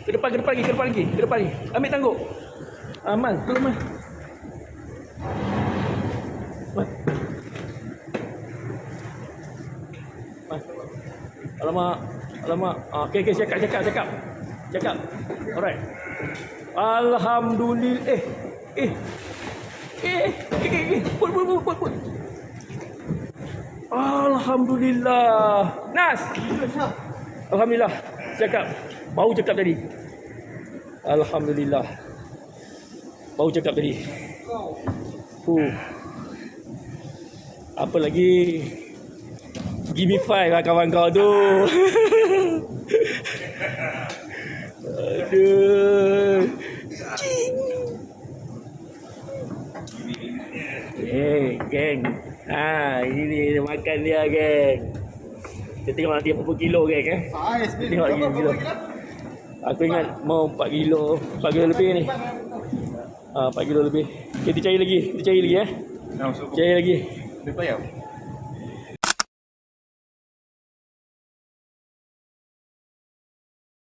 Ke depan lagi, ke depan lagi. Ambil tangguk. Aman, tolong Man. Man. Man. Alamak. Okey, cakap. Alright. Alhamdulillah. Put. Alhamdulillah. Nas. Alhamdulillah. Baru cakap tadi. Alhamdulillah. Baru cakap tadi. Apa lagi? Give me 5 lah kawan kau tu. Aduh. Geng. Ini makan dia, geng. Kita tengok nanti berapa kilo, geng. Tengok lagi kilo. Aku ingat mau 4 kilo lebih ni. 4 kilo lebih. Kita cari lagi, Cari lagi. Lepas ya?